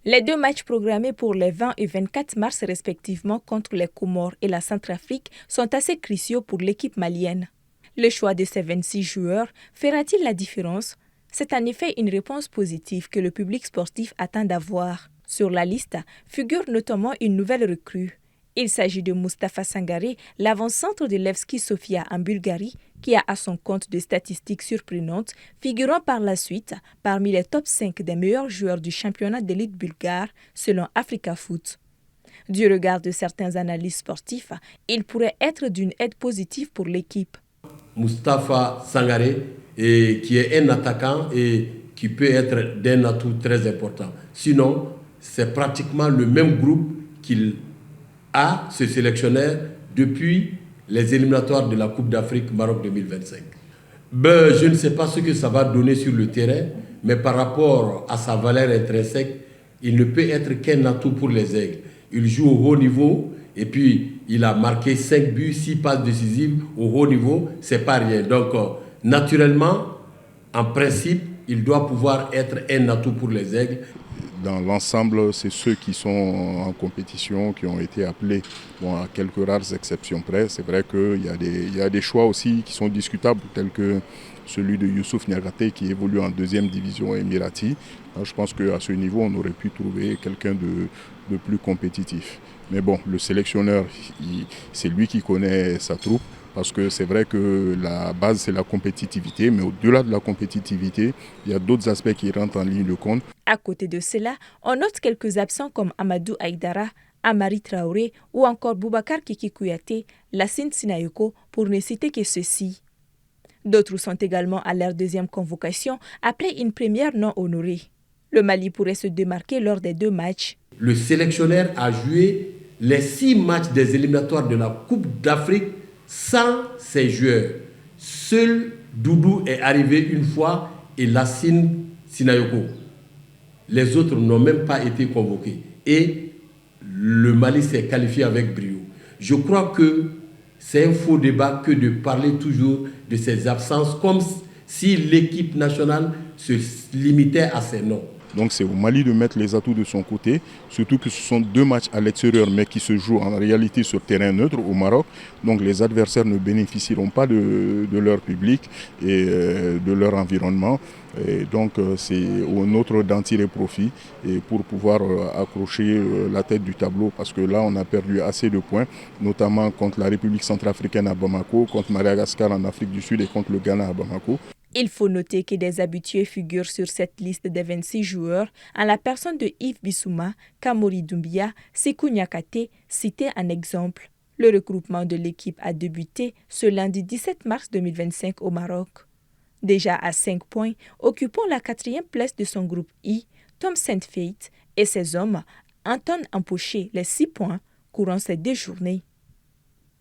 Les deux matchs programmés pour les 20 et 24 mars respectivement contre les Comores et la Centrafrique sont assez cruciaux pour l'équipe malienne. Le choix de ces 26 joueurs fera-t-il la différence? C'est en effet une réponse positive que le public sportif attend d'avoir. Sur la liste figure notamment une nouvelle recrue. Il s'agit de Mustapha Sangaré, l'avant-centre de Levski Sofia en Bulgarie, qui a à son compte de statistiques surprenantes, figurant par la suite parmi les top 5 des meilleurs joueurs du championnat d'élite bulgare selon Africa Foot. Du regard de certains analystes sportifs, il pourrait être d'une aide positive pour l'équipe. Mustapha Sangaré, qui est un attaquant et qui peut être d'un atout très important. Sinon, c'est pratiquement le même groupe qu'il a, ce sélectionneur, depuis les éliminatoires de la Coupe d'Afrique Maroc 2025. Je ne sais pas ce que ça va donner sur le terrain, mais par rapport à sa valeur intrinsèque, il ne peut être qu'un atout pour les Aigles. Il joue au haut niveau et puis il a marqué 5 buts, 6 passes décisives au haut niveau, c'est pas rien. Donc, naturellement, en principe, il doit pouvoir être un atout pour les Aigles. Dans l'ensemble, c'est ceux qui sont en compétition, qui ont été appelés, à quelques rares exceptions près. C'est vrai qu'il y a des choix aussi qui sont discutables, tels que celui de Youssouf Niagaté qui évolue en 2e division émirati. Je pense qu'à ce niveau, on aurait pu trouver quelqu'un de plus compétitif. Mais bon, le sélectionneur, c'est lui qui connaît sa troupe. Parce que c'est vrai que la base, c'est la compétitivité, mais au-delà de la compétitivité, il y a d'autres aspects qui rentrent en ligne de compte. À côté de cela, on note quelques absents comme Amadou Aïdara, Amari Traoré ou encore Boubacar Kiki Kouyaté, Lassine Sinayoko, pour ne citer que ceux-ci. D'autres sont également à leur 2e convocation après une première non honorée. Le Mali pourrait se démarquer lors des 2 matchs. Le sélectionneur a joué les 6 matchs des éliminatoires de la Coupe d'Afrique sans ses joueurs. Seul Doudou est arrivé une fois et Lassine Sinayoko. Les autres n'ont même pas été convoqués. Et le Mali s'est qualifié avec brio. Je crois que c'est un faux débat que de parler toujours de ces absences comme si l'équipe nationale se limitait à ses noms. Donc c'est au Mali de mettre les atouts de son côté, surtout que ce sont 2 matchs à l'extérieur mais qui se jouent en réalité sur terrain neutre au Maroc. Donc les adversaires ne bénéficieront pas de leur public et de leur environnement. Et donc c'est au nôtre d'en tirer profit et pour pouvoir accrocher la tête du tableau parce que là on a perdu assez de points, notamment contre la République centrafricaine à Bamako, contre Madagascar en Afrique du Sud et contre le Ghana à Bamako. Il faut noter que des habitués figurent sur cette liste des 26 joueurs en la personne de Yves Bissouma, Kamori Doumbia, Sékou Niakate, cités en exemple. Le regroupement de l'équipe a débuté ce lundi 17 mars 2025 au Maroc. Déjà à 5 points, occupant la 4e place de son groupe I, Tom Saintfiet et ses hommes entendent empocher les 6 points courant ces 2 journées.